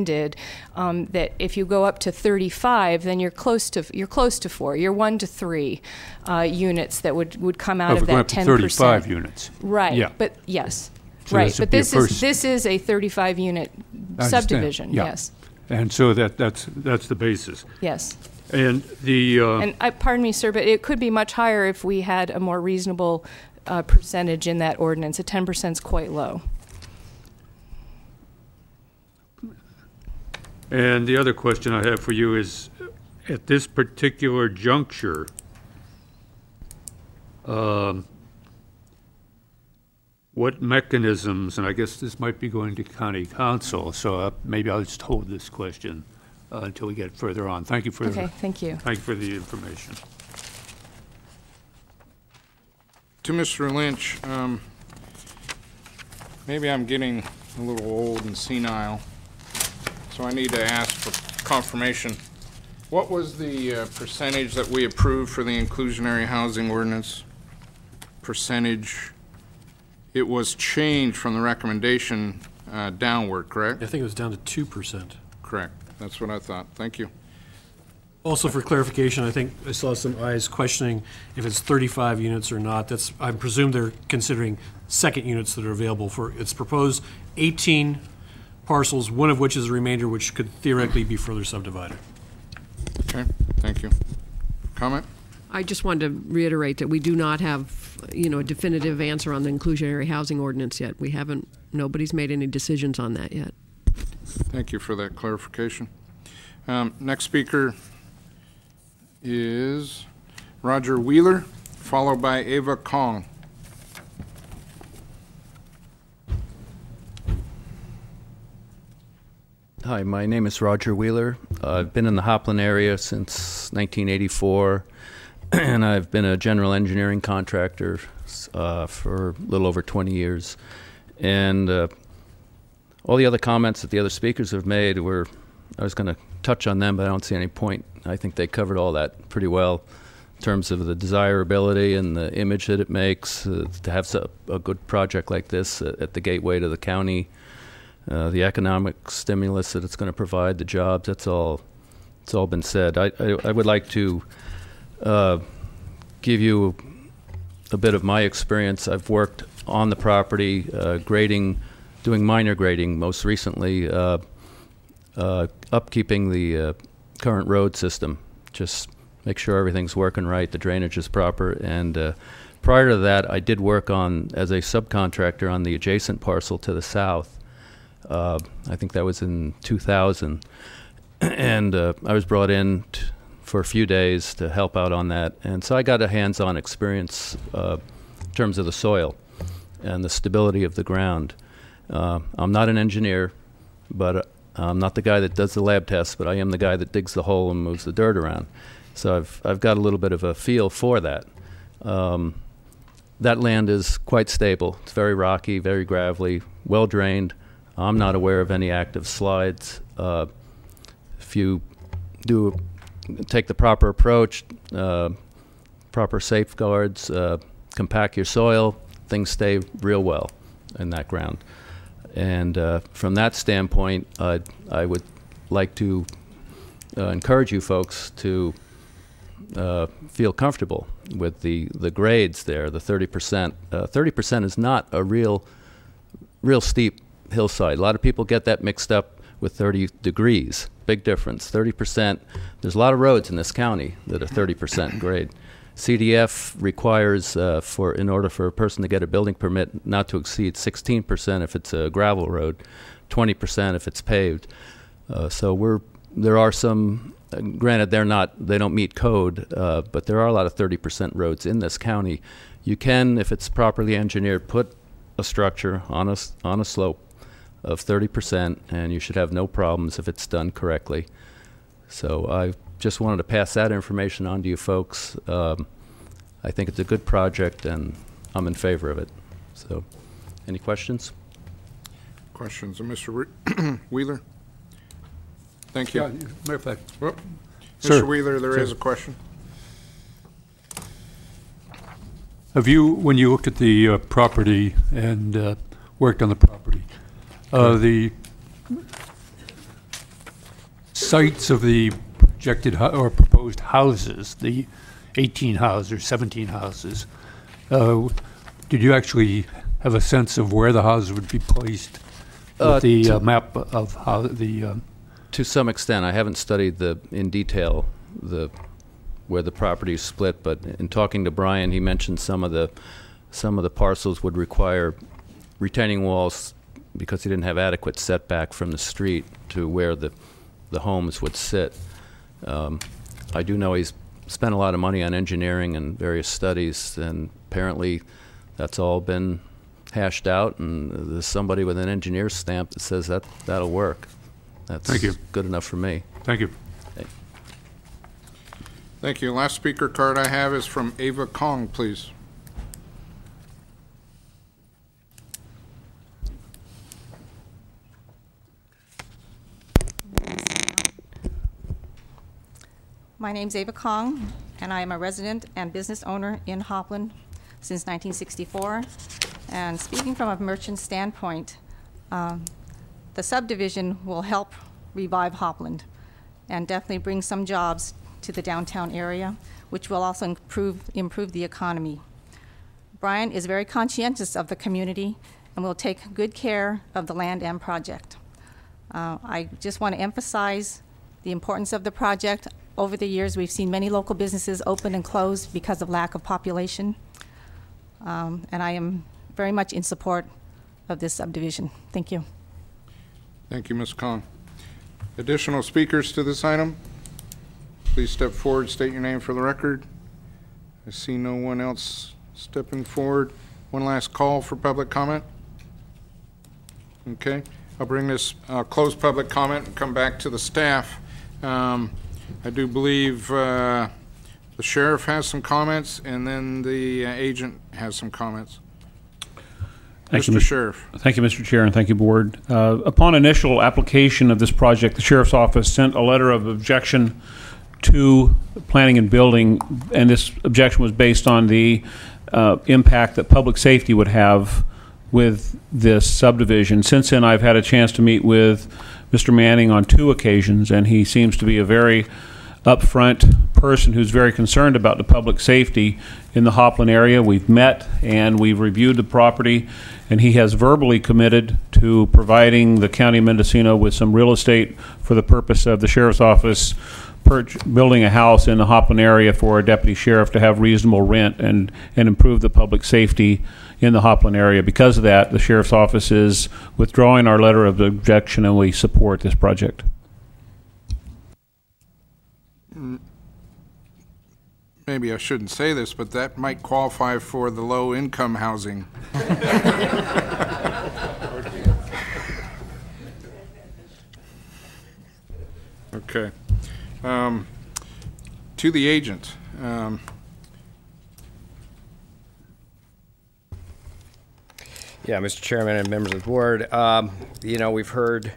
did, that if you go up to 35, then you're close to 4. You're 1 to 3 units that would come out of that 10%. 35 units. Right. Yeah. But yes. So right. But this is a 35 unit subdivision. Yeah. Yes. And so that's the basis. Yes. And the and pardon me, sir, but it could be much higher if we had a more reasonable percentage in that ordinance. A 10% is quite low. And the other question I have for you is, at this particular juncture, what mechanisms, and I guess this might be going to county council, so maybe I'll just hold this question until we get further on. Thank you for thank you. Thank you for the information. To Mr. Lynch, maybe I'm getting a little old and senile, so I need to ask for confirmation. What was the percentage that we approved for the inclusionary housing ordinance? Percentage. It was changed from the recommendation downward, correct? I think it was down to 2%. Correct. That's what I thought. Thank you. Also, for clarification, I think I saw some eyes questioning if it's 35 units or not. I presume they're considering second units that are available for, it's proposed 18 parcels, one of which is a remainder, which could theoretically be further subdivided. Okay, thank you. Comment? I just wanted to reiterate that we do not have, a definitive answer on the inclusionary housing ordinance yet. Nobody's made any decisions on that yet. Thank you for that clarification. Next speaker is Roger Wheeler, followed by Ava Kong. Hi, my name is Roger Wheeler. I've been in the Hopland area since 1984, and I've been a general engineering contractor for a little over 20 years. And all the other comments that the other speakers have made I was going to touch on them, but I don't see any point. I think they covered all that pretty well in terms of the desirability and the image that it makes to have a good project like this at the gateway to the county. The economic stimulus that it's going to provide, the jobs, it's all been said. I would like to give you a bit of my experience. I've worked on the property, grading, doing minor grading, most recently upkeeping the current road system, just make sure everything's working right, the drainage is proper. And prior to that, I did work as a subcontractor on the adjacent parcel to the south. I think that was in 2000, and I was brought in for a few days to help out on that, and so I got a hands-on experience in terms of the soil and the stability of the ground. I'm not an engineer, but I'm not the guy that does the lab tests, but I am the guy that digs the hole and moves the dirt around. So I've got a little bit of a feel for that. That land is quite stable. It's very rocky, very gravelly, well drained. I'm not aware of any active slides. If you take the proper approach, proper safeguards, compact your soil, things stay real well in that ground. And from that standpoint, I would like to encourage you folks to feel comfortable with the grades there, the 30%. 30% is not a real steep hillside. A lot of people get that mixed up with 30 degrees. Big difference. 30%. There's a lot of roads in this county that are 30% grade. CDF requires, in order for a person to get a building permit, not to exceed 16% if it's a gravel road, 20% if it's paved. So there are some. Granted, they don't meet code, but there are a lot of 30% roads in this county. You can, if it's properly engineered, put a structure on a slope of 30%, and you should have no problems if it's done correctly. So I just wanted to pass that information on to you folks. I think it's a good project, and I'm in favor of it. So, any questions? Questions of Mr. Wheeler? Thank you. Yeah, matter of fact. Well, Sir. Mr. Wheeler, there is a question. Have you, when you looked at the property and worked on the property, the sites of the projected or proposed houses, the 18 houses or 17 houses, did you actually have a sense of where the houses would be placed with the map of how the... To some extent. I haven't studied in detail where the property is split, but in talking to Brian, he mentioned some of the parcels would require retaining walls because he didn't have adequate setback from the street to where the homes would sit. I do know he's spent a lot of money on engineering and various studies, and apparently that's all been hashed out, and there's somebody with an engineer's stamp that says that'll work. That's Thank you. Good enough for me. Thank you. Thank you. Last speaker card I have is from Ava Kong, please. My name's Ava Kong, and I am a resident and business owner in Hopland since 1964. And speaking from a merchant standpoint, the subdivision will help revive Hopland and definitely bring some jobs to the downtown area, which will also improve the economy. Brian is very conscientious of the community and will take good care of the land and project. I just want to emphasize the importance of the project. Over the years, we've seen many local businesses open and close because of lack of population. And I am very much in support of this subdivision. Thank you. Thank you, Ms. Kong. Additional speakers to this item? Please step forward, state your name for the record. I see no one else stepping forward. One last call for public comment. Okay, I'll bring this closed public comment and come back to the staff. I do believe the sheriff has some comments, and then the agent has some comments. Thank you, Mr. Sheriff. Thank you, Mr. Chair, and thank you, Board. Upon initial application of this project, the Sheriff's Office sent a letter of objection to Planning and Building, and this objection was based on the impact that public safety would have with this subdivision. Since then, I've had a chance to meet with Mr. Manning on 2 occasions, and he seems to be a very upfront person who's very concerned about the public safety in the Hopland area. We've met and we've reviewed the property, and he has verbally committed to providing the County of Mendocino with some real estate for the purpose of the Sheriff's Office building a house in the Hopland area for a deputy sheriff to have reasonable rent and improve the public safety in the Hopland area. Because of that, the Sheriff's Office is withdrawing our letter of objection, and we support this project. Maybe I shouldn't say this, but that might qualify for the low-income housing. Okay. To the agent. Yeah, Mr. Chairman and members of the board, you know, we've heard